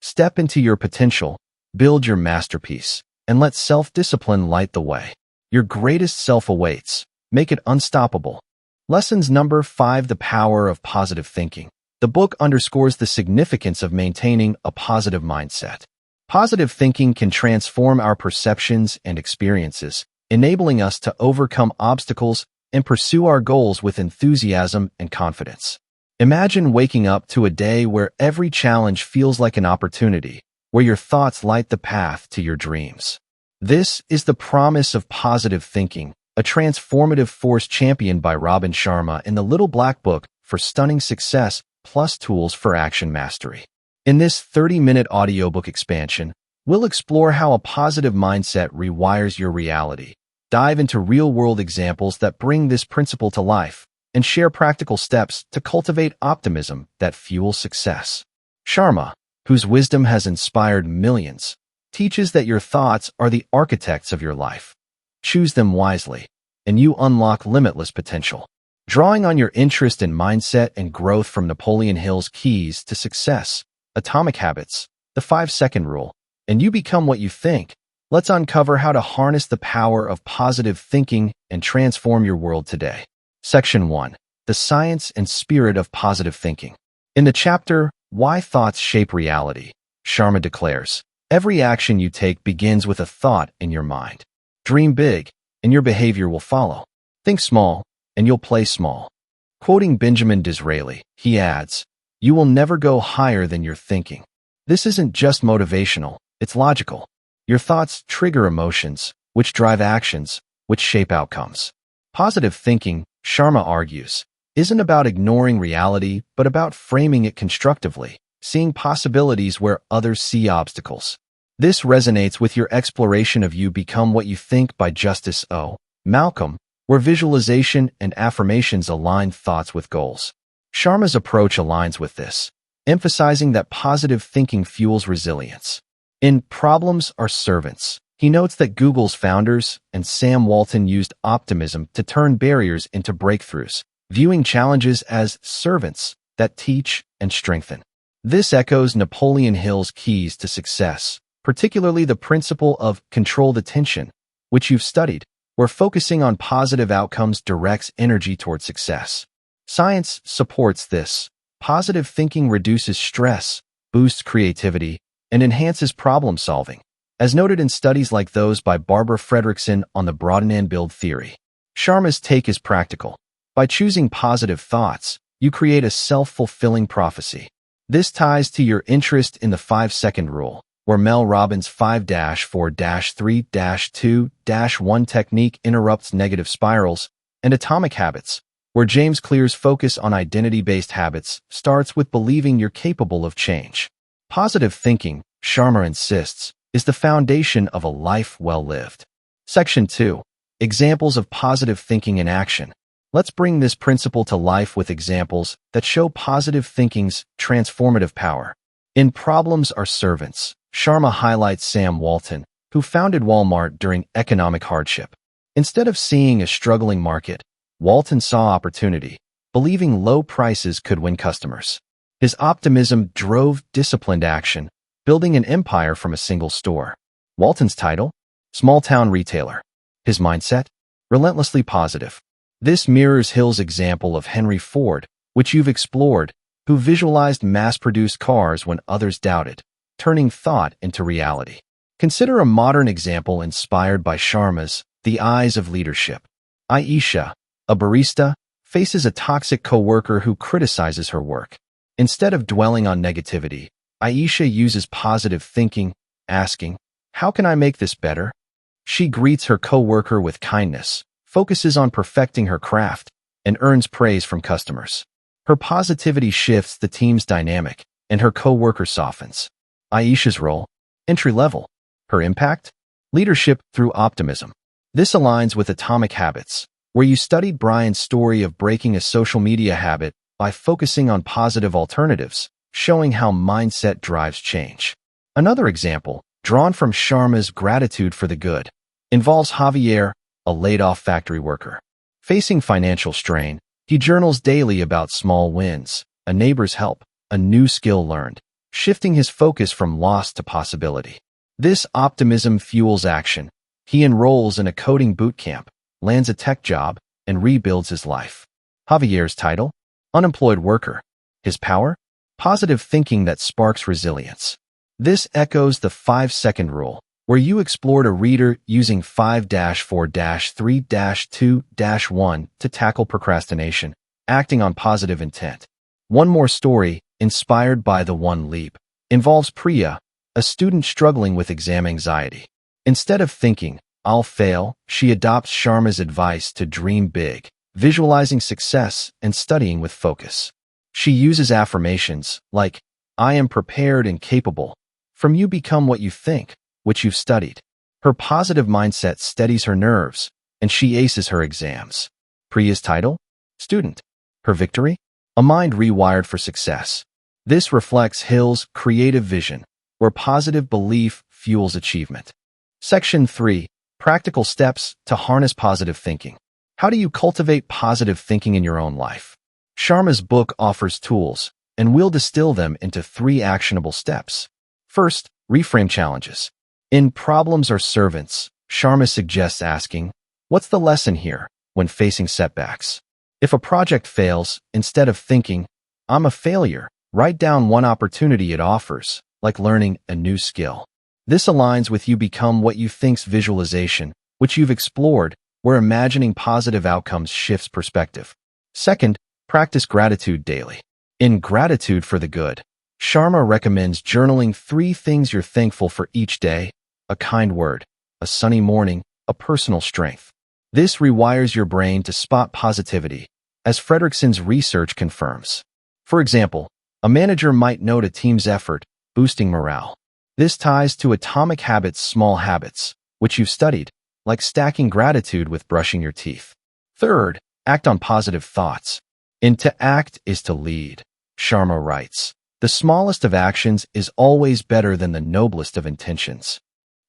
Step into your potential, build your masterpiece, and let self-discipline light the way. Your greatest self awaits. Make it unstoppable. Lessons number 5: The Power of Positive Thinking. The book underscores the significance of maintaining a positive mindset. Positive thinking can transform our perceptions and experiences, enabling us to overcome obstacles and pursue our goals with enthusiasm and confidence. Imagine waking up to a day where every challenge feels like an opportunity, where your thoughts light the path to your dreams. This is the promise of positive thinking, a transformative force championed by Robin Sharma in the Little Black Book for Stunning Success plus Tools for Action Mastery. In this 30-minute audiobook expansion, we'll explore how a positive mindset rewires your reality, dive into real-world examples that bring this principle to life, and share practical steps to cultivate optimism that fuels success. Sharma, whose wisdom has inspired millions, teaches that your thoughts are the architects of your life. Choose them wisely, and you unlock limitless potential. Drawing on your interest in mindset and growth from Napoleon Hill's Keys to Success, Atomic Habits, the 5-second rule, and you become what you think, let's uncover how to harness the power of positive thinking and transform your world today. Section 1. The Science and Spirit of Positive Thinking. In the chapter, Why Thoughts Shape Reality, Sharma declares, every action you take begins with a thought in your mind. Dream big, and your behavior will follow. Think small, and you'll play small. Quoting Benjamin Disraeli, he adds, you will never go higher than your thinking. This isn't just motivational, it's logical. Your thoughts trigger emotions, which drive actions, which shape outcomes. Positive thinking, Sharma argues, isn't about ignoring reality, but about framing it constructively, seeing possibilities where others see obstacles. This resonates with your exploration of You Become What You Think by Justice O. Malcolm, where visualization and affirmations align thoughts with goals. Sharma's approach aligns with this, emphasizing that positive thinking fuels resilience. In Problems Are Servants, he notes that Google's founders and Sam Walton used optimism to turn barriers into breakthroughs, viewing challenges as servants that teach and strengthen. This echoes Napoleon Hill's Keys to Success, particularly the principle of controlled attention, which you've studied, where focusing on positive outcomes directs energy toward success. Science supports this. Positive thinking reduces stress, boosts creativity, and enhances problem solving, as noted in studies like those by Barbara Fredrickson on the broaden and build theory. Sharma's take is practical. By choosing positive thoughts, you create a self-fulfilling prophecy. This ties to your interest in the 5-second rule, where Mel Robbins' 5-4-3-2-1 technique interrupts negative spirals, and Atomic Habits, where James Clear's focus on identity-based habits starts with believing you're capable of change. Positive thinking, Sharma insists, is the foundation of a life well lived. Section 2. Examples of positive thinking in action. Let's bring this principle to life with examples that show positive thinking's transformative power. In Problems Are Servants, Sharma highlights Sam Walton, who founded Walmart during economic hardship. Instead of seeing a struggling market, Walton saw opportunity, believing low prices could win customers. His optimism drove disciplined action, building an empire from a single store. Walton's title? Small-town retailer. His mindset? Relentlessly positive. This mirrors Hill's example of Henry Ford, which you've explored, who visualized mass-produced cars when others doubted, turning thought into reality. Consider a modern example inspired by Sharma's The Eyes of Leadership. Aisha, a barista, faces a toxic coworker who criticizes her work. Instead of dwelling on negativity, Aisha uses positive thinking, asking, "How can I make this better?" She greets her coworker with kindness, focuses on perfecting her craft, and earns praise from customers. Her positivity shifts the team's dynamic, and her coworker softens. Aisha's role? Entry-level. Her impact? Leadership through optimism. This aligns with Atomic Habits, where you studied Brian's story of breaking a social media habit by focusing on positive alternatives, showing how mindset drives change. Another example, drawn from Sharma's Gratitude for the Good, involves Javier, a laid-off factory worker. Facing financial strain, he journals daily about small wins, a neighbor's help, a new skill learned, shifting his focus from loss to possibility. This optimism fuels action. He enrolls in a coding boot camp, lands a tech job, and rebuilds his life. Javier's title? Unemployed worker. His power? Positive thinking that sparks resilience. This echoes the 5-second rule, where you explored a reader using 5-4-3-2-1 to tackle procrastination, acting on positive intent. One more story, inspired by The One Leap, involves Priya, a student struggling with exam anxiety. Instead of thinking, "I'll fail," she adopts Sharma's advice to dream big, visualizing success and studying with focus. She uses affirmations like, "I am prepared and capable," "From you become what you think," which you've studied. Her positive mindset steadies her nerves, and she aces her exams. Priya's title? Student. Her victory? A mind rewired for success. This reflects Hill's creative vision, where positive belief fuels achievement. Section 3. Practical Steps to Harness Positive Thinking. How do you cultivate positive thinking in your own life? Sharma's book offers tools, and we'll distill them into 3 actionable steps. First, reframe challenges. In Problems Are Servants, Sharma suggests asking, "What's the lesson here?" when facing setbacks. If a project fails, instead of thinking, "I'm a failure," write down one opportunity it offers, like learning a new skill. This aligns with You Become What You Think's visualization, which you've explored, where imagining positive outcomes shifts perspective. Second, practice gratitude daily. In Gratitude for the Good, Sharma recommends journaling 3 things you're thankful for each day: a kind word, a sunny morning, a personal strength. This rewires your brain to spot positivity, as Fredrickson's research confirms. For example, a manager might note a team's effort, boosting morale. This ties to Atomic Habits' small habits, which you've studied, like stacking gratitude with brushing your teeth. Third, act on positive thoughts. And to act is to lead. Sharma writes, "The smallest of actions is always better than the noblest of intentions."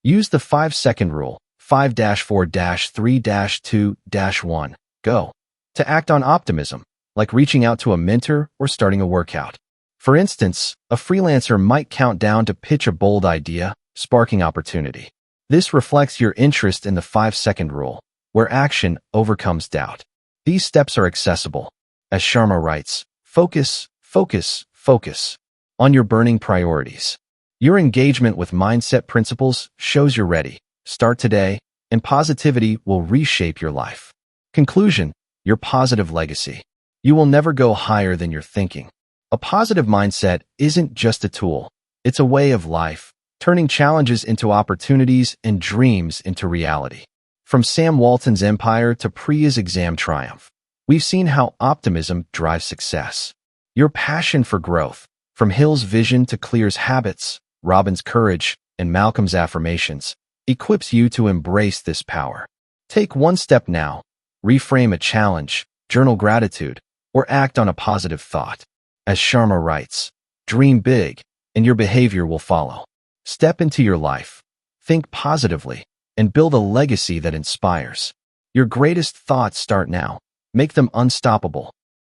Use the 5-second rule, 5-4-3-2-1, go, to act on optimism, like reaching out to a mentor or starting a workout. For instance, a freelancer might count down to pitch a bold idea, sparking opportunity. This reflects your interest in the 5-second rule, where action overcomes doubt. These steps are accessible. As Sharma writes, focus, focus, focus on your burning priorities. Your engagement with mindset principles shows you're ready. Start today, and positivity will reshape your life. Conclusion, your positive legacy. You will never go higher than your thinking. A positive mindset isn't just a tool. It's a way of life, turning challenges into opportunities and dreams into reality. From Sam Walton's empire to Priya's exam triumph, we've seen how optimism drives success. Your passion for growth, from Hill's vision to Clear's habits, Robin's courage, and Malcolm's affirmations, equips you to embrace this power. Take one step now. Reframe a challenge, journal gratitude, or act on a positive thought. As Sharma writes, dream big, and your behavior will follow. Step into your life, think positively, and build a legacy that inspires. Your greatest thoughts start now. Make them unstoppable.